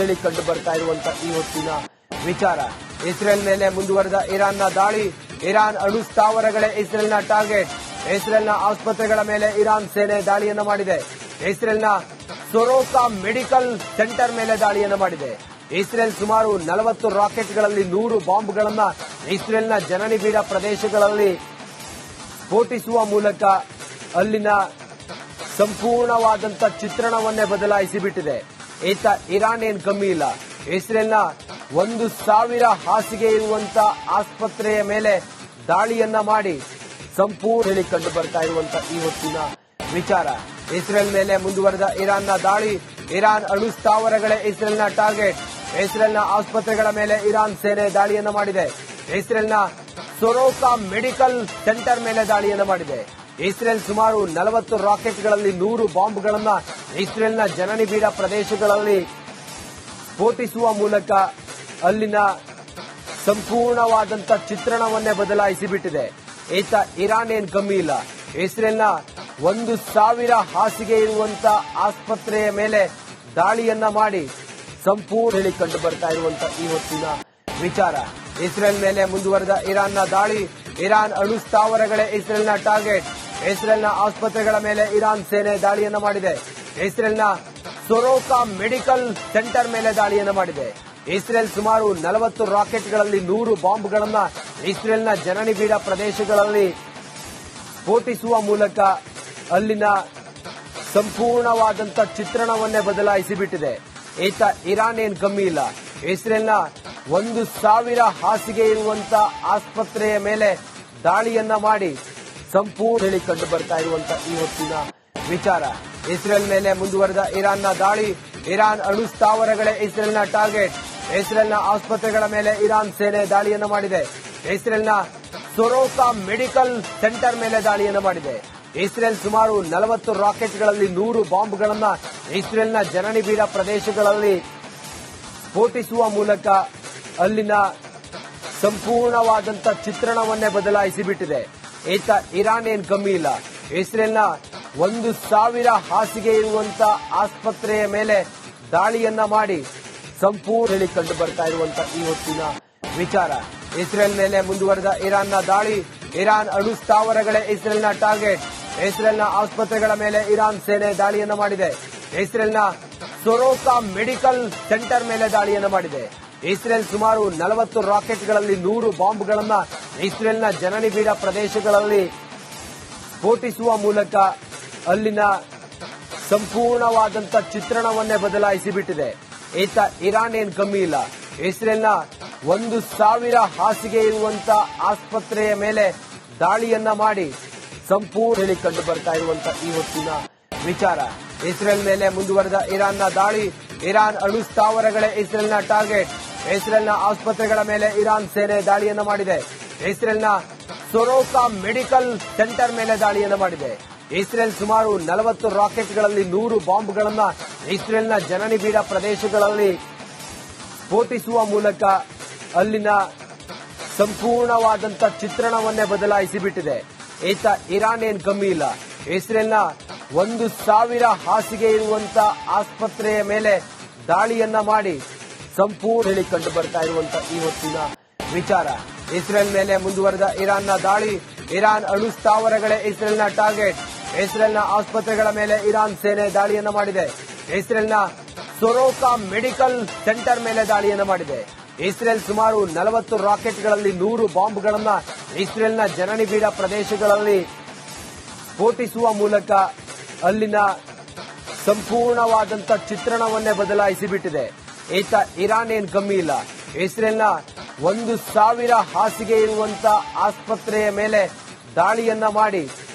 ಹೇಳಿ ಕಂಡು ಬರ್ತಾ ಇರುವಂತಹ ಈ ಹೊತ್ತಿನ ವಿಚಾರ. ಇಸ್ರೇಲ್ ಮೇಲೆ ಮುಂದುವರೆದ ಇರಾನ್ನ ದಾಳಿ. ಇರಾನ್ ಅಣು ಸ್ಥಾವರಗಳೇ ಇಸ್ರೇಲ್ನ ಟಾರ್ಗೆಟ್. ಇಸ್ರೇಲ್ನ ಆಸ್ಪತ್ರೆಗಳ ಮೇಲೆ ಇರಾನ್ ಸೇನೆ ದಾಳಿಯನ್ನು ಮಾಡಿದೆ. ಇಸ್ರೇಲ್ನ ಸೊರೋಕಾ ಮೆಡಿಕಲ್ ಸೆಂಟರ್ ಮೇಲೆ ದಾಳಿಯನ್ನು ಮಾಡಿದೆ. ಇಸ್ರೇಲ್ ಸುಮಾರು 40 ರಾಕೆಟ್ಗಳಲ್ಲಿ 100 ಬಾಂಬ್ಗಳನ್ನು ಇಸ್ರೇಲ್ನ ಜನನಿಬಿಡ ಪ್ರದೇಶಗಳಲ್ಲಿ ಸ್ಫೋಟಿಸುವ ಮೂಲಕ ಅಲ್ಲಿನ ಸಂಪೂರ್ಣವಾದಂಥ ಚಿತ್ರಣವನ್ನೇ ಬದಲಾಯಿಸಿಬಿಟ್ಟಿದೆ. ಈತ ಇರಾನ್ ಏನ್ ಕಮ್ಮಿ ಇಲ್ಲ. ಇಸ್ರೇಲ್ನ 1,000 ಹಾಸಿಗೆ ಇರುವಂತ ಆಸ್ಪತ್ರೆಯ ಮೇಲೆ ದಾಳಿಯನ್ನ ಮಾಡಿ ಸಂಪೂರ್ಣ ಹೇಳಿ ಕಂಡು ಬರ್ತಾ ಇರುವಂತಹ ಈ ಹೊತ್ತಿನ ವಿಚಾರ. ಇಸ್ರೇಲ್ ಮೇಲೆ ಮುಂದುವರೆದ ಇರಾನ್ನ ದಾಳಿ. ಇರಾನ್ ಅಣು ಸ್ಥಾವರಗಳೇ ಇಸ್ರೇಲ್ನ ಟಾರ್ಗೆಟ್. ಇಸ್ರೇಲ್ನ ಆಸ್ಪತ್ರೆಗಳ ಮೇಲೆ ಇರಾನ್ ಸೇನೆ ದಾಳಿಯನ್ನು ಮಾಡಿದೆ. ಇಸ್ರೇಲ್ನ ಸೊರೋಕಾ ಮೆಡಿಕಲ್ ಸೆಂಟರ್ ಮೇಲೆ ದಾಳಿಯನ್ನು ಮಾಡಿದೆ. ಇಸ್ರೇಲ್ ಸುಮಾರು 40 ರಾಕೆಟ್ಗಳಲ್ಲಿ 100 ಬಾಂಬ್ಗಳನ್ನು ಇಸ್ರೇಲ್ನ ಜನನಿಬಿಡ ಪ್ರದೇಶಗಳಲ್ಲಿ ಸ್ಫೋಟಿಸುವ ಮೂಲಕ ಅಲ್ಲಿನ ಸಂಪೂರ್ಣವಾದಂಥ ಚಿತ್ರಣವನ್ನೇ ಬದಲಾಯಿಸಿಬಿಟ್ಟಿದೆ. ಈತ ಇರಾನ್ ಏನ್ ಕಮ್ಮಿ ಇಲ್ಲ. ಇಸ್ರೇಲ್ನ 1,000 ಹಾಸಿಗೆ ಇರುವಂತ ಆಸ್ಪತ್ರೆಯ ಮೇಲೆ ದಾಳಿಯನ್ನ ಮಾಡಿ ಸಂಪೂರ್ಣ ಹೇಳಿ ಕಂಡು ಬರ್ತಾ ಇರುವಂತಹ ಈ ಹೊತ್ತಿನ ವಿಚಾರ. ಇಸ್ರೇಲ್ ಮೇಲೆ ಮುಂದುವರೆದ ಇರಾನ್ನ ದಾಳಿ. ಇರಾನ್ ಅಣು ಸ್ಥಾವರಗಳೇ ಇಸ್ರೇಲ್ನ ಟಾರ್ಗೆಟ್. ಇಸ್ರೇಲ್ನ ಆಸ್ಪತ್ರೆಗಳ ಮೇಲೆ ಇರಾನ್ ಸೇನೆ ದಾಳಿಯನ್ನು ಮಾಡಿದೆ. ಇಸ್ರೇಲ್ನ ಸೊರೋಕಾ ಮೆಡಿಕಲ್ ಸೆಂಟರ್ ಮೇಲೆ ದಾಳಿಯನ್ನು ಮಾಡಿದೆ. ಇಸ್ರೇಲ್ ಸುಮಾರು 40 ರಾಕೆಟ್ಗಳಲ್ಲಿ 100 ಬಾಂಬ್ಗಳನ್ನು ಇಸ್ರೇಲ್ನ ಜನನಿಬಿಡ ಪ್ರದೇಶಗಳಲ್ಲಿ ಸ್ಫೋಟಿಸುವ ಮೂಲಕ ಅಲ್ಲಿನ ಸಂಪೂರ್ಣವಾದಂಥ ಚಿತ್ರಣವನ್ನೇ ಬದಲಾಯಿಸಿಬಿಟ್ಟಿದೆ. ಈತ ಇರಾನ್ ಏನ್ ಕಮ್ಮಿ ಇಲ್ಲ. ಇಸ್ರೇಲ್ನ 1,000 ಹಾಸಿಗೆ ಇರುವಂತ ಆಸ್ಪತ್ರೆಯ ಮೇಲೆ ದಾಳಿಯನ್ನ ಮಾಡಿ ಸಂಪೂರ್ಣ ಹೇಳಿ ಕಂಡು ಬರ್ತಾ ಇರುವಂತಹ ಈ ಹೊತ್ತಿನ ವಿಚಾರ. ಇಸ್ರೇಲ್ ಮೇಲೆ ಮುಂದುವರೆದ ಇರಾನ್ನ ದಾಳಿ. ಇರಾನ್ ಅಣು ಸ್ಥಾವರಗಳೇ ಇಸ್ರೇಲ್ನ ಟಾರ್ಗೆಟ್. ಇಸ್ರೇಲ್ನ ಆಸ್ಪತ್ರೆಗಳ ಮೇಲೆ ಇರಾನ್ ಸೇನೆ ದಾಳಿಯನ್ನು ಮಾಡಿದೆ. ಇಸ್ರೇಲ್ನ ಸೊರೋಕಾ ಮೆಡಿಕಲ್ ಸೆಂಟರ್ ಮೇಲೆ ದಾಳಿಯನ್ನು ಮಾಡಿದೆ. ಇಸ್ರೇಲ್ ಸುಮಾರು 40 ರಾಕೆಟ್ಗಳಲ್ಲಿ 100 ಬಾಂಬ್ಗಳನ್ನು ಇಸ್ರೇಲ್ನ ಜನನಿಬಿಡ ಪ್ರದೇಶಗಳಲ್ಲಿ ಸ್ಫೋಟಿಸುವ ಮೂಲಕ ಅಲ್ಲಿನ ಸಂಪೂರ್ಣವಾದಂಥ ಚಿತ್ರಣವನ್ನೇ ಬದಲಾಯಿಸಿಬಿಟ್ಟಿದೆ. ಈತ ಇರಾನ್ ಏನ್ ಕಮ್ಮಿ ಇಲ್ಲ. ಇಸ್ರೇಲ್ನ 1,000 ಹಾಸಿಗೆ ಇರುವಂತ ಆಸ್ಪತ್ರೆಯ ಮೇಲೆ ದಾಳಿಯನ್ನ ಮಾಡಿ ಸಂಪೂರ್ಣ ಹೇಳಿ ಕಂಡು ಬರ್ತಾ ಇರುವಂತಹ ಈ ಹೊತ್ತಿನ ವಿಚಾರ. ಇಸ್ರೇಲ್ ಮೇಲೆ ಮುಂದುವರೆದ ಇರಾನ್ನ ದಾಳಿ. ಇರಾನ್ ಅಣು ಸ್ಥಾವರಗಳೇ ಇಸ್ರೇಲ್ನ ಟಾರ್ಗೆಟ್. ಇಸ್ರೇಲ್ನ ಆಸ್ಪತ್ರೆಗಳ ಮೇಲೆ ಇರಾನ್ ಸೇನೆ ದಾಳಿಯನ್ನು ಮಾಡಿದೆ. ಇಸ್ರೇಲ್ನ ಸೊರೋಕಾ ಮೆಡಿಕಲ್ ಸೆಂಟರ್ ಮೇಲೆ ದಾಳಿಯನ್ನು ಮಾಡಿದೆ. ಇಸ್ರೇಲ್ ಸುಮಾರು 40 ರಾಕೆಟ್ಗಳಲ್ಲಿ 100 ಬಾಂಬ್ಗಳನ್ನು ಇಸ್ರೇಲ್ನ ಜನನಿಬಿಡ ಪ್ರದೇಶಗಳಲ್ಲಿ ಸ್ಫೋಟಿಸುವ ಮೂಲಕ ಅಲ್ಲಿನ ಸಂಪೂರ್ಣವಾದಂಥ ಚಿತ್ರಣವನ್ನೇ ಬದಲಾಯಿಸಿಬಿಟ್ಟಿದೆ. ಈತ ಇರಾನ್ ಏನ್ ಕಮ್ಮಿ ಇಲ್ಲ. ಇಸ್ರೇಲ್ನ 1,000 ಹಾಸಿಗೆ ಇರುವಂತ ಆಸ್ಪತ್ರೆಯ ಮೇಲೆ ದಾಳಿಯನ್ನ ಮಾಡಿ ಸಂಪೂರ್ಣ ಹೇಳಿ ಕಂಡು ಬರ್ತಾ ಇರುವಂತಹ ಈ ಹೊತ್ತಿನ ವಿಚಾರ. ಇಸ್ರೇಲ್ ಮೇಲೆ ಮುಂದುವರೆದ ಇರಾನ್ನ ದಾಳಿ. ಇರಾನ್ ಅಣು ಸ್ಥಾವರಗಳೇ ಇಸ್ರೇಲ್ನ ಟಾರ್ಗೆಟ್. ಇಸ್ರೇಲ್ನ ಆಸ್ಪತ್ರೆಗಳ ಮೇಲೆ ಇರಾನ್ ಸೇನೆ ದಾಳಿಯನ್ನು ಮಾಡಿದೆ. ಇಸ್ರೇಲ್ನ ಸೊರೋಕಾ ಮೆಡಿಕಲ್ ಸೆಂಟರ್ ಮೇಲೆ ದಾಳಿಯನ್ನು ಮಾಡಿದೆ. ಇಸ್ರೇಲ್ ಸುಮಾರು 40 ರಾಕೆಟ್ಗಳಲ್ಲಿ 100 ಬಾಂಬ್ಗಳನ್ನು ಇಸ್ರೇಲ್ನ ಜನನಿಬಿಡ ಪ್ರದೇಶಗಳಲ್ಲಿ ಸ್ಫೋಟಿಸುವ ಮೂಲಕ ಅಲ್ಲಿನ ಸಂಪೂರ್ಣವಾದಂಥ ಚಿತ್ರಣವನ್ನೇ ಬದಲಾಯಿಸಿಬಿಟ್ಟಿದೆ. ಈತ ಇರಾನ್ ಏನ್ ಕಮ್ಮಿ ಇಲ್ಲ. ಇಸ್ರೇಲ್ನ 1,000 ಹಾಸಿಗೆ ಇರುವಂತ ಆಸ್ಪತ್ರೆಯ ಮೇಲೆ ದಾಳಿಯನ್ನ ಮಾಡಿ ಸಂಪೂರ್ಣ ಹೇಳಿ ಕಂಡು ಬರ್ತಾ ಇರುವಂತಹ ಈ ಹೊತ್ತಿನ ವಿಚಾರ. ಇಸ್ರೇಲ್ ಮೇಲೆ ಮುಂದುವರೆದ ಇರಾನ್ನ ದಾಳಿ. ಇರಾನ್ ಅಣು ಸ್ಥಾವರಗಳೇ ಇಸ್ರೇಲ್ನ ಟಾರ್ಗೆಟ್. ಇಸ್ರೇಲ್ನ ಆಸ್ಪತ್ರೆಗಳ ಮೇಲೆ ಇರಾನ್ ಸೇನೆ ದಾಳಿಯನ್ನು ಮಾಡಿದೆ. ಇಸ್ರೇಲ್ನ ಸೊರೋಕಾ ಮೆಡಿಕಲ್ ಸೆಂಟರ್ ಮೇಲೆ ದಾಳಿಯನ್ನು ಮಾಡಿದೆ. ಇಸ್ರೇಲ್ ಸುಮಾರು 40 ರಾಕೆಟ್ಗಳಲ್ಲಿ 100 ಬಾಂಬ್ಗಳನ್ನು ಇಸ್ರೇಲ್ನ ಜನನಿಬಿಡ ಪ್ರದೇಶಗಳಲ್ಲಿ ಸ್ಫೋಟಿಸುವ ಮೂಲಕ ಅಲ್ಲಿನ ಸಂಪೂರ್ಣವಾದಂಥ ಚಿತ್ರಣವನ್ನೇ ಬದಲಾಯಿಸಿಬಿಟ್ಟಿದೆ. ಈತ ಇರಾನ್ ಏನ್ ಕಮ್ಮಿ ಇಲ್ಲ. ಇಸ್ರೇಲ್ನ 1,000 ಹಾಸಿಗೆ ಇರುವಂತ ಆಸ್ಪತ್ರೆಯ ಮೇಲೆ ದಾಳಿಯನ್ನ ಮಾಡಿ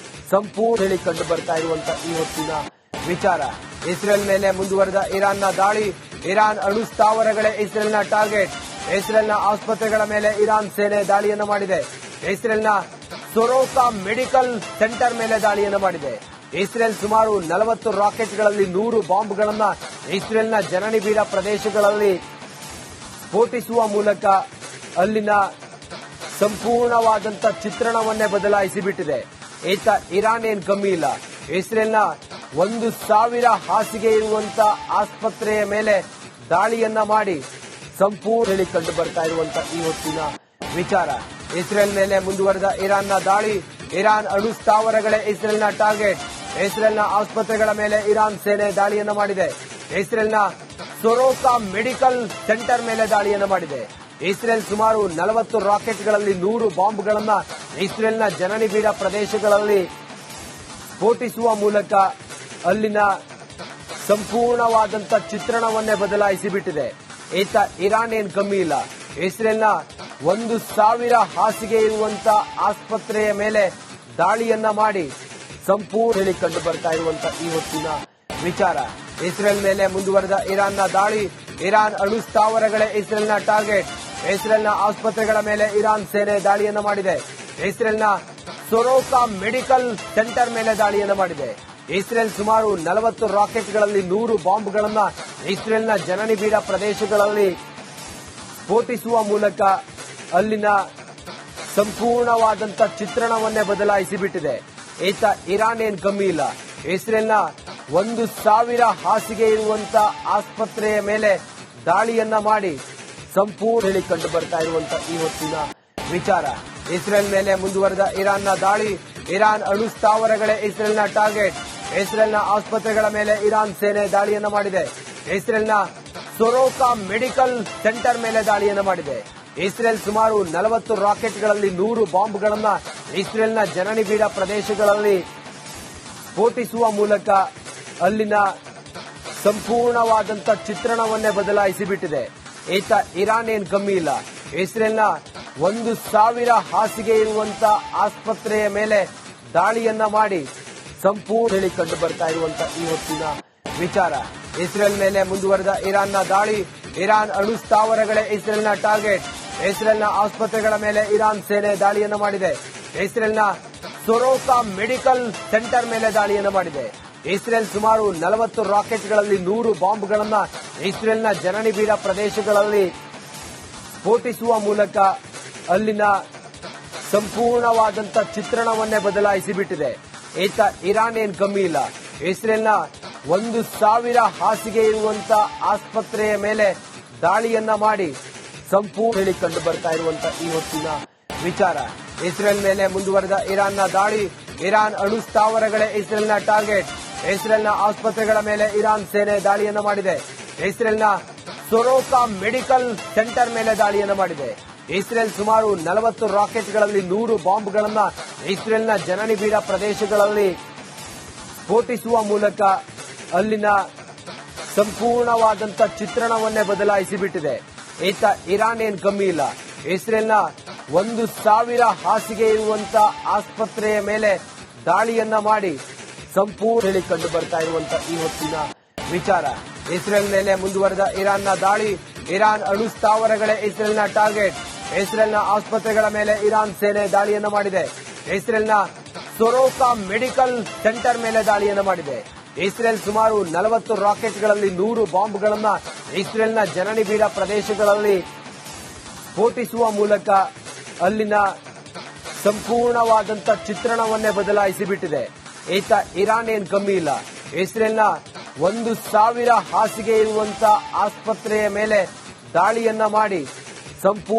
ಸಂಪೂರ್ಣ ಹೇಳಿ ಕಂಡು ಬರ್ತಾ ಇರುವಂತಹ ಈ ಹೊತ್ತಿನ ವಿಚಾರ. ಇಸ್ರೇಲ್ ಮೇಲೆ ಮುಂದುವರೆದ ಇರಾನ್ನ ದಾಳಿ. ಇರಾನ್ ಅಣು ಸ್ಥಾವರಗಳೇ ಇಸ್ರೇಲ್ನ ಟಾರ್ಗೆಟ್. ಇಸ್ರೇಲ್ನ ಆಸ್ಪತ್ರೆಗಳ ಮೇಲೆ ಇರಾನ್ ಸೇನೆ ದಾಳಿಯನ್ನು ಮಾಡಿದೆ. ಇಸ್ರೇಲ್ನ ಸೊರೋಕಾ ಮೆಡಿಕಲ್ ಸೆಂಟರ್ ಮೇಲೆ ದಾಳಿಯನ್ನು ಮಾಡಿದೆ. ಇಸ್ರೇಲ್ ಸುಮಾರು 40 ರಾಕೆಟ್ಗಳಲ್ಲಿ 100 ಬಾಂಬ್ಗಳನ್ನು ಇಸ್ರೇಲ್ನ ಜನನಿಬಿಡ ಪ್ರದೇಶಗಳಲ್ಲಿ ಸ್ಫೋಟಿಸುವ ಮೂಲಕ ಅಲ್ಲಿನ ಸಂಪೂರ್ಣವಾದಂಥ ಚಿತ್ರಣವನ್ನೇ ಬದಲಾಯಿಸಿಬಿಟ್ಟಿದೆ. ಈತ ಇರಾನ್ ಏನ್ ಕಮ್ಮಿ ಇಲ್ಲ. ಇಸ್ರೇಲ್ನ 1,000 ಹಾಸಿಗೆ ಇರುವಂತ ಆಸ್ಪತ್ರೆಯ ಮೇಲೆ ದಾಳಿಯನ್ನ ಮಾಡಿ ಸಂಪೂರ್ಣ ಕಂಡು ಬರ್ತಾ ಇರುವಂತ ಈ ಹೊತ್ತಿನ ವಿಚಾರ. ಇಸ್ರೇಲ್ ಮೇಲೆ ಮುಂದುವರೆದ ಇರಾನ್ನ ದಾಳಿ. ಇರಾನ್ ಅಣು ಸ್ಥಾವರಗಳೇ ಇಸ್ರೇಲ್ನ ಟಾರ್ಗೆಟ್. ಇಸ್ರೇಲ್ನ ಆಸ್ಪತ್ರೆಗಳ ಮೇಲೆ ಇರಾನ್ ಸೇನೆ ದಾಳಿಯನ್ನ ಮಾಡಿದೆ. ಇಸ್ರೇಲ್ನ ಸೊರೋಕಾ ಮೆಡಿಕಲ್ ಸೆಂಟರ್ ಮೇಲೆ ದಾಳಿಯನ್ನ ಮಾಡಿದೆ. ಇಸ್ರೇಲ್ ಸುಮಾರು 40 ರಾಕೆಟ್ಗಳಲ್ಲಿ 100 ಬಾಂಬ್ಗಳನ್ನ ಇಸ್ರೇಲ್ನ ಜನನಿಬಿಡ ಪ್ರದೇಶಗಳಲ್ಲಿ ಸ್ಫೋಟಿಸುವ ಮೂಲಕ ಅಲ್ಲಿನ ಸಂಪೂರ್ಣವಾದಂತ ಚಿತ್ರಣವನ್ನೇ ಬದಲಾಯಿಸಿ ಬಿಟ್ಟಿದೆ. ಇರಾನ್ ಏನ್ ಕಮ್ಮಿ ಇಲ್ಲ. ಇಸ್ರೇಲ್ನ 1,000 ಹಾಸಿಗೆ ಇರುವಂತ ಆಸ್ಪತ್ರೆಯ ಮೇಲೆ ದಾಳಿಯನ್ನ ಮಾಡಿ ಸಂಪೂರ್ಣ ಕಂಡು ಬರ್ತಾ ಇರುವಂತ ಈ ಹೊತ್ತಿನ ವಿಚಾರ. ಇಸ್ರೇಲ್ ಮೇಲೆ ಮುಂದುವರೆದ ಇರಾನ್ನ ದಾಳಿ. ಇರಾನ್ ಅಣು ಸ್ಥಾವರಗಳೇ ಇಸ್ರೇಲ್ನ ಟಾರ್ಗೆಟ್. ಇಸ್ರೇಲ್ನ ಆಸ್ಪತ್ರೆಗಳ ಮೇಲೆ ಇರಾನ್ ಸೇನೆ ದಾಳಿಯನ್ನ ಮಾಡಿದೆ. ಇಸ್ರೇಲ್ನ ಸೊರೋಕಾ ಮೆಡಿಕಲ್ ಸೆಂಟರ್ ಮೇಲೆ ದಾಳಿಯನ್ನ ಮಾಡಿದೆ. ಇಸ್ರೇಲ್ ಸುಮಾರು 40 ರಾಕೆಟ್ಗಳಲ್ಲಿ 100 ಬಾಂಬ್ಗಳನ್ನ ಇಸ್ರೇಲ್ನ ಜನನಿಬಿಡ ಪ್ರದೇಶಗಳಲ್ಲಿ ಸ್ಫೋಟಿಸುವ ಮೂಲಕ ಅಲ್ಲಿನ ಸಂಪೂರ್ಣವಾದಂತ ಚಿತ್ರಣವನ್ನೇ ಬದಲಾಯಿಸಿ ಬಿಟ್ಟಿದೆ. ಇರಾನ್ ಏನ್ ಕಮ್ಮಿ ಇಲ್ಲ. ಇಸ್ರೇಲ್ನ 1,000 ಹಾಸಿಗೆ ಇರುವಂತ ಆಸ್ಪತ್ರೆಯ ಮೇಲೆ ದಾಳಿಯನ್ನ ಮಾಡಿ ಸಂಪೂರ್ಣ ಕಂಡು ಬರ್ತಾ ಇರುವಂತ ಈ ಹೊತ್ತಿನ ವಿಚಾರ. ಇಸ್ರೇಲ್ ಮೇಲೆ ಮುಂದುವರೆದ ಇರಾನ್ನ ದಾಳಿ. ಇರಾನ್ ಅಣು ಸ್ಥಾವರಗಳೇ ಇಸ್ರೇಲ್ನ ಟಾರ್ಗೆಟ್. ಇಸ್ರೇಲ್ನ ಆಸ್ಪತ್ರೆಗಳ ಮೇಲೆ ಇರಾನ್ ಸೇನೆ ದಾಳಿಯನ್ನ ಮಾಡಿದೆ. ಇಸ್ರೇಲ್ನ ಸೊರೋಕಾ ಮೆಡಿಕಲ್ ಸೆಂಟರ್ ಮೇಲೆ ದಾಳಿಯನ್ನ ಮಾಡಿದೆ. ಇಸ್ರೇಲ್ ಸುಮಾರು 40 ರಾಕೆಟ್ಗಳಲ್ಲಿ 100 ಬಾಂಬ್ಗಳನ್ನ ಇಸ್ರೇಲ್ನ ಜನನಿಬಿಡ ಪ್ರದೇಶಗಳಲ್ಲಿ ಸ್ಫೋಟಿಸುವ ಮೂಲಕ ಅಲ್ಲಿನ ಸಂಪೂರ್ಣವಾದಂತ ಚಿತ್ರಣವನ್ನೇ ಬದಲಾಯಿಸಿ ಬಿಟ್ಟಿದೆ. ಇರಾನ್ ಏನ್ ಕಮ್ಮಿ ಇಲ್ಲ. ಇಸ್ರೇಲ್ನ 1,000 ಹಾಸಿಗೆ ಇರುವಂತ ಆಸ್ಪತ್ರೆಯ ಮೇಲೆ ದಾಳಿಯನ್ನ ಮಾಡಿ ಸಂಪೂರ್ಣ ಕಂಡು ಬರ್ತಾ ಇರುವಂತ ಈ ಹೊತ್ತಿನ ವಿಚಾರ. ಇಸ್ರೇಲ್ ಮೇಲೆ ಮುಂದುವರೆದ ಇರಾನ್ನ ದಾಳಿ. ಇರಾನ್ ಅಣು ಸ್ಥಾವರಗಳೇ ಇಸ್ರೇಲ್ನ ಟಾರ್ಗೆಟ್. ಇಸ್ರೇಲ್ನ ಆಸ್ಪತ್ರೆಗಳ ಮೇಲೆ ಇರಾನ್ ಸೇನೆ ದಾಳಿಯನ್ನ ಮಾಡಿದೆ. ಇಸ್ರೇಲ್ನ ಸೊರೋಕಾ ಮೆಡಿಕಲ್ ಸೆಂಟರ್ ಮೇಲೆ ದಾಳಿಯನ್ನ ಮಾಡಿದೆ. ಇಸ್ರೇಲ್ ಸುಮಾರು 40 ರಾಕೆಟ್ಗಳಲ್ಲಿ 100 ಬಾಂಬ್ಗಳನ್ನ ಇಸ್ರೇಲ್ನ ಜನನಿಬಿಡ ಪ್ರದೇಶಗಳಲ್ಲಿ ಸ್ಫೋಟಿಸುವ ಮೂಲಕ ಅಲ್ಲಿನ ಸಂಪೂರ್ಣವಾದಂತ ಚಿತ್ರಣವನ್ನೇ ಬದಲಾಯಿಸಿ ಬಿಟ್ಟಿದೆ. ಇರಾನ್ ಏನ್ ಕಮ್ಮಿ ಇಲ್ಲ. ಇಸ್ರೇಲ್ನ 1,000 ಹಾಸಿಗೆ ಇರುವಂತ ಆಸ್ಪತ್ರೆಯ ಮೇಲೆ ದಾಳಿಯನ್ನ ಮಾಡಿ ಸಂಪೂರ್ಣ ಕಂಡು ಬರ್ತಾ ಇರುವಂತ ಈ ಹೊತ್ತಿನ ವಿಚಾರ. ಇಸ್ರೇಲ್ ಮೇಲೆ ಮುಂದುವರೆದ ಇರಾನ್ನ ದಾಳಿ. ಇರಾನ್ ಅಣು ಸ್ಥಾವರಗಳೇ ಇಸ್ರೇಲ್ನ ಟಾರ್ಗೆಟ್. ಇಸ್ರೇಲ್ನ ಆಸ್ಪತ್ರೆಗಳ ಮೇಲೆ ಇರಾನ್ ಸೇನೆ ದಾಳಿಯನ್ನ ಮಾಡಿದೆ. ಇಸ್ರೇಲ್ನ ಸೊರೋಕಾ ಮೆಡಿಕಲ್ ಸೆಂಟರ್ ಮೇಲೆ ದಾಳಿಯನ್ನ ಮಾಡಿದೆ. ಇಸ್ರೇಲ್ ಸುಮಾರು 40 ರಾಕೆಟ್ಗಳಲ್ಲಿ 100 ಬಾಂಬ್ಗಳನ್ನ ಇಸ್ರೇಲ್ನ ಜನನಿಬಿಡ ಪ್ರದೇಶಗಳಲ್ಲಿ ಸ್ಫೋಟಿಸುವ ಮೂಲಕ ಅಲ್ಲಿನ ಸಂಪೂರ್ಣವಾದಂತ ಚಿತ್ರಣವನ್ನೇ ಬದಲಾಯಿಸಿ ಬಿಟ್ಟಿದೆ. ಇರಾನ್ ಏನ್ ಕಮ್ಮಿ ಇಲ್ಲ. ಇಸ್ರೇಲ್ನ 1,000 ಹಾಸಿಗೆ ಇರುವಂತ ಆಸ್ಪತ್ರೆಯ ಮೇಲೆ ದಾಳಿಯನ್ನ ಮಾಡಿ ಸಂಪೂರ್ಣ ಕಂಡು ಬರ್ತಾ ಇರುವಂತ ಈ ಹೊತ್ತಿನ ವಿಚಾರ. ಇಸ್ರೇಲ್ ಮೇಲೆ ಮುಂದುವರೆದ ಇರಾನ್ನ ದಾಳಿ. ಇರಾನ್ ಅಣು ಸ್ಥಾವರಗಳೇ ಇಸ್ರೇಲ್ನ ಟಾರ್ಗೆಟ್. ಇಸ್ರೇಲ್ನ ಆಸ್ಪತ್ರೆಗಳ ಮೇಲೆ ಇರಾನ್ ಸೇನೆ ದಾಳಿಯನ್ನ ಮಾಡಿದೆ. ಇಸ್ರೇಲ್ನ ಸೊರೋಕಾ ಮೆಡಿಕಲ್ ಸೆಂಟರ್ ಮೇಲೆ ದಾಳಿಯನ್ನ ಮಾಡಿದೆ. ಇಸ್ರೇಲ್ ಸುಮಾರು 40 ರಾಕೆಟ್ಗಳಲ್ಲಿ 100 ಬಾಂಬ್ಗಳನ್ನ ಇಸ್ರೇಲ್ನ ಜನನಿಬಿಡ ಪ್ರದೇಶಗಳಲ್ಲಿ ಸ್ಫೋಟಿಸುವ ಮೂಲಕ ಅಲ್ಲಿನ ಸಂಪೂರ್ಣವಾದಂತ ಚಿತ್ರಣವನ್ನೇ ಬದಲಾಯಿಸಿ ಬಿಟ್ಟಿದೆ. ಇರಾನ್ ಏನ್ ಕಮ್ಮಿ ಇಲ್ಲ. ಇಸ್ರೇಲ್ನ 1,000 ಹಾಸಿಗೆ ಇರುವಂತ ಆಸ್ಪತ್ರೆಯ ಮೇಲೆ ದಾಳಿಯನ್ನ ಮಾಡಿ ಸಂಪೂರ್ಣ